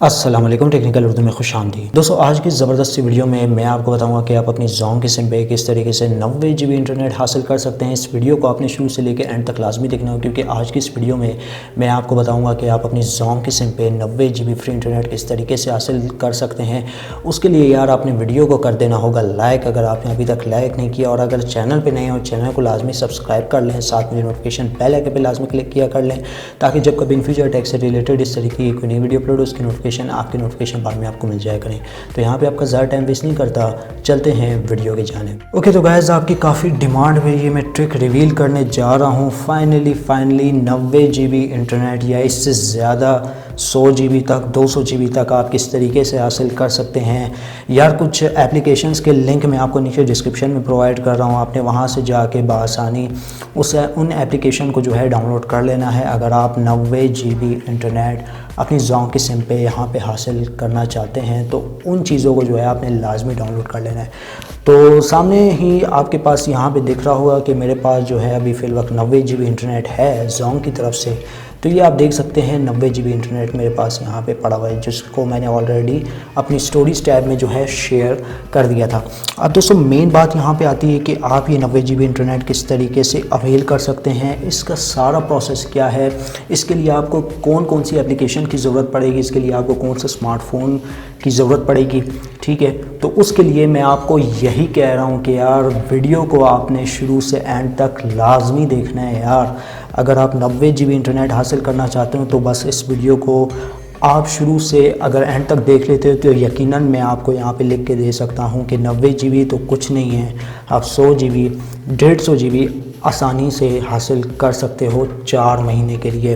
अस्सलाम वालेकुम, टेक्निकल उर्दू में खुश आमदीद। दोस्तों, आज की ज़बरदस्त सी वीडियो में मैं आपको बताऊंगा कि आप अपनी ज़ोन की सिम पे किस तरीके से 90 GB इंटरनेट हासिल कर सकते हैं। इस वीडियो को आपने शुरू से लेकर एंड तक लाजमी देखना हो, क्योंकि आज की इस वीडियो में मैं आपको बताऊंगा कि आप अपनी ज़ोन की सिम पे 90 GB फ्री इंटरनेट किस तरीके से हासिल कर सकते हैं। उसके लिए यार आपने वीडियो को कर देना होगा लाइक, अगर आपने अभी तक लाइक नहीं किया, और अगर चैनल पर नए हो चैनल को लाजमी सब्सक्राइब कर लें, साथ में नोटिफिकेशन बेल आइकन पर लाजमी क्लिक किया कर लें, ताकि जब कभी इन फ्यूचर टेक से रिलेटेड इस तरीके की कोई नई वीडियो अपलोड हो उसकी नोटिफिकेशन आपकी नोटिफिकेशन बाद में आपको मिल जाया करें। तो यहाँ पे आपका ज़्यादा टाइम वेस्ट नहीं करता, चलते हैं वीडियो के जानिब। ओके, तो गाइस आपकी काफ़ी डिमांड में ये मैं ट्रिक रिवील करने जा रहा हूँ। फाइनली 90 GB इंटरनेट या इससे ज़्यादा 100 GB तक 200 GB तक आप किस तरीके से हासिल कर सकते हैं। यार कुछ एप्लीकेशंस के लिंक मैं आपको नीचे डिस्क्रिप्शन में प्रोवाइड कर रहा हूँ, आपने वहाँ से जाके बआसानी उन एप्लीकेशन को जो है डाउनलोड कर लेना है। अगर आप 90 GB इंटरनेट अपनी ज़ोन की सिम पे यहाँ पे हासिल करना चाहते हैं तो उन चीज़ों को जो है आपने लाजमी डाउनलोड कर लेना है। तो सामने ही आपके पास यहाँ पे दिख रहा होगा कि मेरे पास जो है अभी फ़िल वक्त 90 GB इंटरनेट है ज़ोन की तरफ से। तो ये आप देख सकते हैं 90 GB इंटरनेट मेरे पास यहाँ पे पड़ा हुआ है, जिसको मैंने ऑलरेडी अपनी स्टोरीज टैब में जो है शेयर कर दिया था। अब दोस्तों मेन बात यहाँ पे आती है कि आप ये 90 GB इंटरनेट किस तरीके से अवेल कर सकते हैं, इसका सारा प्रोसेस क्या है, इसके लिए आपको कौन कौन सी एप्लीकेशन की ज़रूरत पड़ेगी, इसके लिए आपको कौन सा स्मार्टफोन की ज़रूरत पड़ेगी। ठीक है, तो उसके लिए मैं आपको यही कह रहा हूँ कि यार वीडियो को आपने शुरू से एंड तक लाजमी देखना है। यार अगर आप 90 GB इंटरनेट हासिल करना चाहते हो तो बस इस वीडियो को आप शुरू से अगर एंड तक देख लेते हो तो यकीनन मैं आपको यहाँ पे लिख के दे सकता हूँ कि 90 GB तो कुछ नहीं है, आप 100 GB 150 GB आसानी से हासिल कर सकते हो 4 महीने के लिए।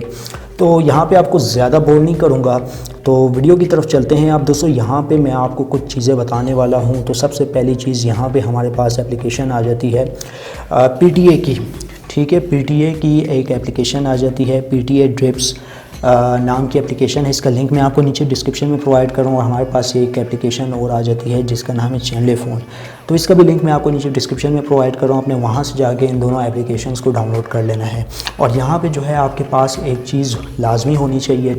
तो यहाँ पे आपको ज़्यादा बोर नहीं करूँगा, तो वीडियो की तरफ चलते हैं। आप दोस्तों यहाँ पे मैं आपको कुछ चीज़ें बताने वाला हूँ। तो सबसे पहली चीज़ यहाँ पे हमारे पास एप्लीकेशन आ जाती है PTA की। ठीक है, PTA की एक एप्लीकेशन आ जाती है, PTA ड्रिप्स नाम की एप्लीकेशन है। इसका लिंक मैं आपको नीचे डिस्क्रिप्शन में प्रोवाइड करूँगा। और हमारे पास एक एप्लीकेशन और आ जाती है जिसका नाम है चैनले फ़ोन, तो इसका भी लिंक मैं आपको नीचे डिस्क्रिप्शन में प्रोवाइड कर रहा हूँ। आपने वहाँ से जाके इन दोनों एप्लीकेशंस को डाउनलोड कर लेना है। और यहाँ पे जो है आपके पास एक चीज़ लाजमी होनी चाहिए,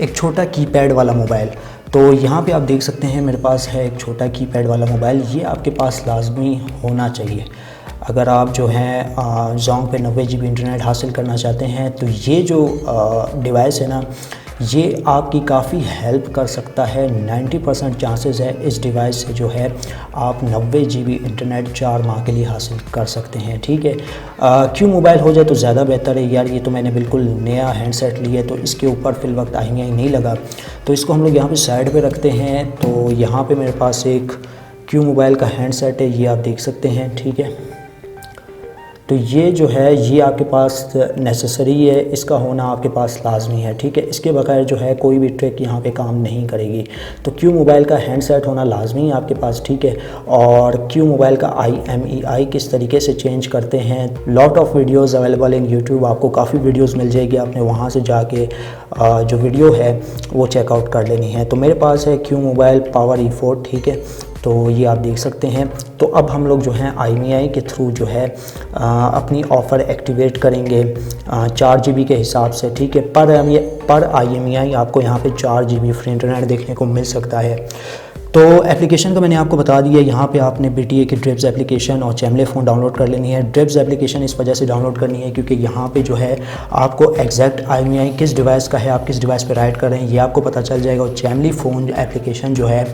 एक छोटा कीपैड वाला मोबाइल। तो यहाँ पे आप देख सकते हैं मेरे पास है एक छोटा कीपैड वाला मोबाइल, ये आपके पास लाजमी होना चाहिए। अगर आप जो है ज़ोन पे 90 GB इंटरनेट हासिल करना चाहते हैं तो ये जो डिवाइस है ना, ये आपकी काफ़ी हेल्प कर सकता है। 90% चांसेस है इस डिवाइस से जो है आप 90 GB इंटरनेट 4 माह के लिए हासिल कर सकते हैं। ठीक है, क्यों मोबाइल हो जाए तो ज़्यादा बेहतर है। यार ये तो मैंने बिल्कुल नया हैंडसेट लिया है, तो इसके ऊपर फ़िल वक्त IMEI नहीं लगा, तो इसको हम लोग यहाँ पे साइड पे रखते हैं। तो यहाँ पे मेरे पास एक क्यों मोबाइल का हैंडसेट है, ये आप देख सकते हैं। ठीक है, तो ये जो है ये आपके पास नेसेसरी है, इसका होना आपके पास लाजमी है। ठीक है, इसके बगैर जो है कोई भी ट्रिक यहाँ पे काम नहीं करेगी। तो क्यू मोबाइल का हैंडसेट होना लाजमी है आपके पास। ठीक है, और क्यू मोबाइल का IMEI किस तरीके से चेंज करते हैं, lot of videos available in YouTube, आपको काफ़ी वीडियोज़ मिल जाएगी, आपने वहाँ से जाके जो वीडियो है वो चेकआउट कर लेनी है। तो मेरे पास है क्यू मोबाइल पावर E4। ठीक है, तो ये आप देख सकते हैं। तो अब हम लोग जो हैं IMEI के थ्रू जो है अपनी ऑफ़र एक्टिवेट करेंगे 4 GB के हिसाब से। ठीक है, पर IMEI आपको यहाँ पे 4 GB फ्री इंटरनेट देखने को मिल सकता है। तो एप्लीकेशन का मैंने आपको बता दिया, यहाँ पे आपने PTA की ड्रिप्स एप्लीकेशन और चैनले फ़ोन डाउनलोड कर लेनी है। ड्रिप्स एप्लीकेशन इस वजह से डाउनलोड करनी है क्योंकि यहाँ पे जो है आपको एग्जैक्ट IMEI किस डिवाइस का है, आप किस डिवाइस पे राइड कर रहे हैं, ये आपको पता चल जाएगा। और चैनले फ़ोन एप्लीकेशन जो है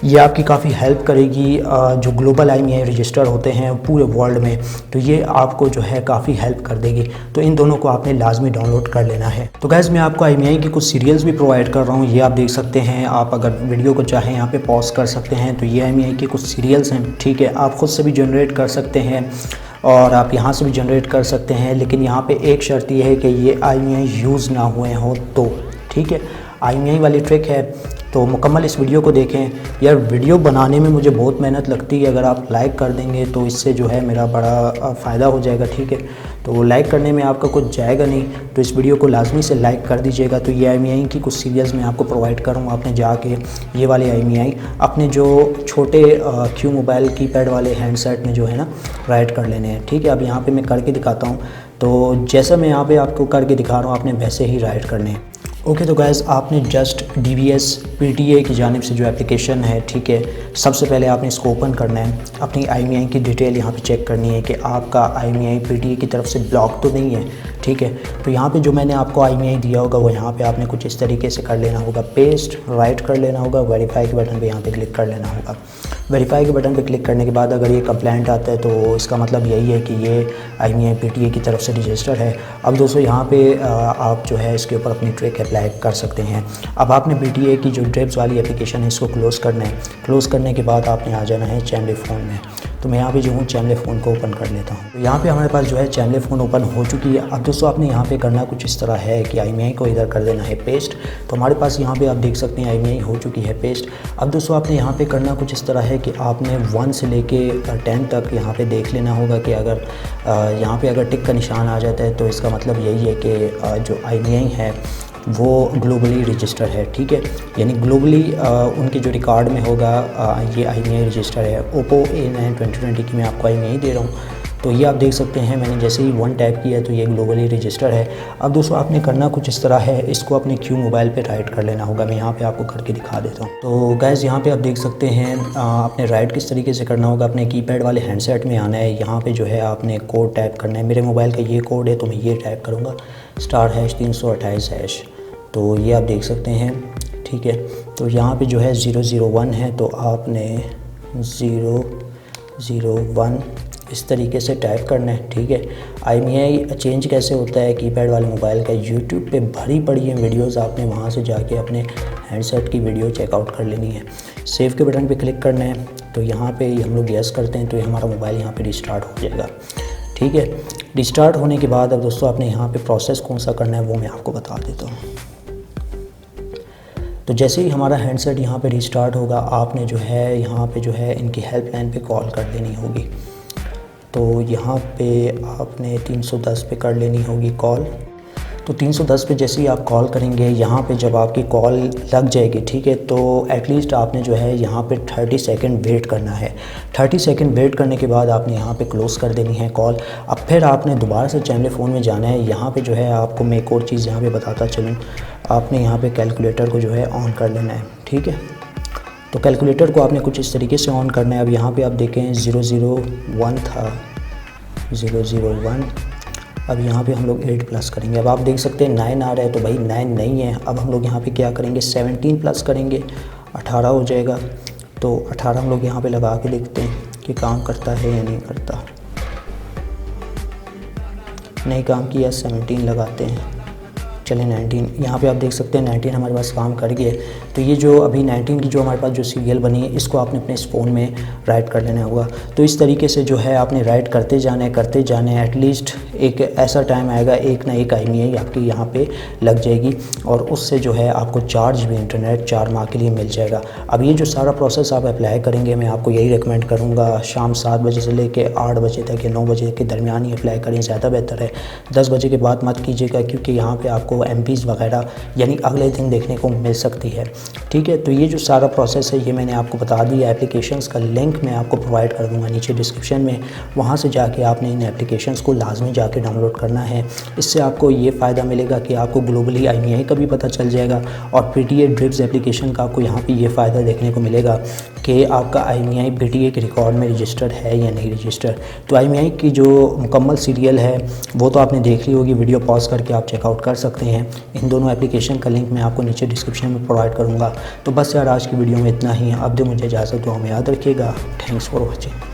ये आपकी काफ़ी हेल्प करेगी, जो ग्लोबल IMEI रजिस्टर होते हैं पूरे वर्ल्ड में, तो ये आपको जो है काफ़ी हेल्प कर देगी। तो इन दोनों को आपने लाजमी डाउनलोड कर लेना है। तो गैस मैं आपको IMEI की कुछ सीरियल्स भी प्रोवाइड कर रहा हूँ, ये आप देख सकते हैं। आप अगर वीडियो को चाहें यहाँ पे पॉज कर सकते हैं। तो ये IMEI के कुछ सीरियल्स हैं। ठीक है, आप ख़ुद से भी जनरेट कर सकते हैं और आप यहाँ से भी जनरेट कर सकते हैं, लेकिन यहाँ पे एक शर्त ये है कि ये IMEI यूज़ ना हुए हों तो। ठीक है, IMEI वाली ट्रिक है, तो मुकम्मल इस वीडियो को देखें। यार वीडियो बनाने में मुझे बहुत मेहनत लगती है, अगर आप लाइक कर देंगे तो इससे जो है मेरा बड़ा फ़ायदा हो जाएगा। ठीक है, तो लाइक करने में आपका कुछ जाएगा नहीं, तो इस वीडियो को लाजमी से लाइक कर दीजिएगा। तो ये IMEI की कुछ सीरियल्स मैं आपको प्रोवाइड करूँगा, आपने जाके ये वाले IMEI अपने जो छोटे क्यू मोबाइल कीपैड वाले हैंडसेट में जो है ना राइड कर लेने हैं। ठीक है, अब यहाँ पर मैं करके दिखाता हूँ। तो जैसा मैं यहाँ पर आपको करके दिखा रहा हूँ आपने वैसे ही राइड करने हैं। ओके तो गाइज़ आपने जस्ट DBS PTA की जानिब से जो एप्लीकेशन है, ठीक है, सबसे पहले आपने इसको ओपन करना है। अपनी IMEI की डिटेल यहाँ पे चेक करनी है कि आपका IMEI PTA की तरफ से ब्लॉक तो नहीं है, ठीक है। तो यहाँ पे जो मैंने आपको IMEI दिया होगा वो यहाँ पे आपने कुछ इस तरीके से कर लेना होगा, पेस्ट राइट कर लेना होगा, वेरीफाई के बटन पे यहाँ पे क्लिक कर लेना होगा। वेरीफाई के बटन पे क्लिक करने के बाद अगर ये कंप्लेंट आता है तो इसका मतलब यही है कि ये IMEI PTA की तरफ से रजिस्टर है। अब दोस्तों यहाँ पे आप जो है इसके ऊपर अपनी ट्रिक अप्लाई कर सकते हैं। अब आपने PTA की जो ड्रिप्स वाली एप्लीकेशन है इसको क्लोज़ करना है। क्लोज़ करने के बाद आपने आ जाना है चैमले फ़ोन में। तो मैं यहाँ पे जो हूँ चैमले फ़ोन को ओपन कर लेता हूँ। तो यहाँ पे हमारे पास जो है चैमले फ़ोन ओपन हो चुकी है। अब दोस्तों आपने यहाँ पे करना कुछ इस तरह है कि IMEI को इधर कर देना है पेस्ट। तो हमारे पास यहाँ पे आप देख सकते हैं IMEI हो चुकी है पेस्ट। अब दोस्तों आपने यहाँ पे करना कुछ इस तरह है कि आपने 1 से लेके 10 तक यहाँ पे देख लेना होगा कि अगर यहाँ पे अगर टिक का निशान आ जाता है तो इसका मतलब यही है कि जो IMEI है वो ग्लोबली रजिस्टर है, ठीक है। यानी ग्लोबली उनके जो रिकॉर्ड में होगा ये IMEI रजिस्टर है। Oppo A9 2020 की मैं आपको IMEI दे रहा हूँ। तो ये आप देख सकते हैं मैंने जैसे ही 1 टैप किया तो ये ग्लोबली रजिस्टर है। अब दोस्तों आपने करना कुछ इस तरह है, इसको अपने Q मोबाइल पे राइट कर लेना होगा। मैं यहाँ पे आपको करके दिखा देता हूँ। तो गाइज़ यहाँ पे आप देख सकते हैं आपने राइट किस तरीके से करना होगा। अपने कीपैड वाले हैंडसेट में आना है। यहाँ पे जो है आपने कोड टाइप करना है। मेरे मोबाइल का ये कोड है तो मैं ये टाइप करूँगा *328#। तो ये आप देख सकते हैं, ठीक है। तो यहाँ पे जो है 001 है तो आपने 001 इस तरीके से टाइप करना है, ठीक है। IMEI चेंज कैसे होता है कीपैड वाले मोबाइल का, यूट्यूब पे भरी पड़ी है वीडियोस, आपने वहाँ से जाके अपने हैंडसेट की वीडियो चेकआउट कर लेनी है। सेव के बटन पे क्लिक करना है। तो यहाँ पे हम लोग यस करते हैं तो हमारा मोबाइल यहाँ पे रिस्टार्ट हो जाएगा, ठीक है। रिस्टार्ट होने के बाद अब दोस्तों आपने यहाँ पे प्रोसेस कौन सा करना है वो मैं आपको बता देता हूँ। तो जैसे ही हमारा हैंडसेट यहाँ पे रिस्टार्ट होगा आपने जो है यहाँ पे जो है इनकी हेल्पलाइन पे कॉल कर लेनी होगी। तो यहाँ पे आपने 310 पे कर लेनी होगी कॉल। तो 310 पे जैसे ही आप कॉल करेंगे यहाँ पे जब आपकी कॉल लग जाएगी, ठीक है, तो एटलीस्ट आपने जो है यहाँ पे 30 सेकंड वेट करना है। 30 सेकंड वेट करने के बाद आपने यहाँ पे क्लोज़ कर देनी है कॉल। अब फिर आपने दोबारा से चैमले फ़ोन में जाना है। यहाँ पे जो है आपको मैं एक और चीज़ यहाँ पे बताता चलूँ, आपने यहाँ पे कैलकुलेटर को जो है ऑन कर लेना है, ठीक है। तो कैलकुलेटर को आपने कुछ इस तरीके से ऑन करना है। अब यहाँ पे आप देखें 001 था, 001। अब यहाँ पे हम लोग 8 प्लस करेंगे। अब आप देख सकते हैं 9 आ रहा है तो भाई 9 नहीं है। अब हम लोग यहाँ पे क्या करेंगे 17 प्लस करेंगे, 18 हो जाएगा। तो 18 हम लोग यहाँ पे लगा के देखते हैं कि काम करता है या नहीं करता। नहीं काम किया, 17 लगाते हैं, चले 19। यहाँ पे आप देख सकते हैं 19 हमारे पास काम कर गया। तो ये जो अभी 19 की जो हमारे पास जो सीरियल बनी है इसको आपने अपने इस फ़ोन में राइट कर लेना होगा। तो इस तरीके से जो है आपने राइट करते जाना है एटलीस्ट एक ऐसा टाइम आएगा एक ना एक IMEI आपकी यहाँ पे लग जाएगी और उससे जो है आपको 4 GB इंटरनेट 4 माह के लिए मिल जाएगा। अब ये जो सारा प्रोसेस आप अप्लाई करेंगे मैं आपको यही रिकमेंड करूँगा शाम 7 बजे से लेके 8 बजे तक या 9 बजे के दरमियान ही अप्लाई करें, ज़्यादा बेहतर है। 10 बजे के बाद मत कीजिएगा क्योंकि यहाँ पर आपको MPs वगैरह यानी अगले दिन देखने को मिल सकती है, ठीक है। तो ये जो सारा प्रोसेस है ये मैंने आपको बता दिया। एप्लीकेशंस का लिंक मैं आपको प्रोवाइड कर दूंगा नीचे डिस्क्रिप्शन में, वहाँ से जाके आपने इन एप्लीकेशंस को लाजमी जाके डाउनलोड करना है। इससे आपको ये फ़ायदा मिलेगा कि आपको ग्लोबली IMEI का भी पता चल जाएगा और PTA ड्रिप्स एप्लीकेशन का आपको यहाँ पे ये फ़ायदा देखने को मिलेगा कि आपका IMEI PTA के रिकॉर्ड में रजिस्टर्ड है या नहीं रजिस्टर्ड। तो IMEI की जो मुकम्मल सीरियल है वो तो आपने देख ली होगी, वीडियो पॉज करके आप चेकआउट कर सकते हैं। इन दोनों एप्लीकेशन का लिंक मैं आपको नीचे डिस्क्रिप्शन में प्रोवाइड करूँगा। तो बस यार आज की वीडियो में इतना ही। अब दो मुझे इजाज़त, दुआ में याद रखिएगा। Thanks for watching.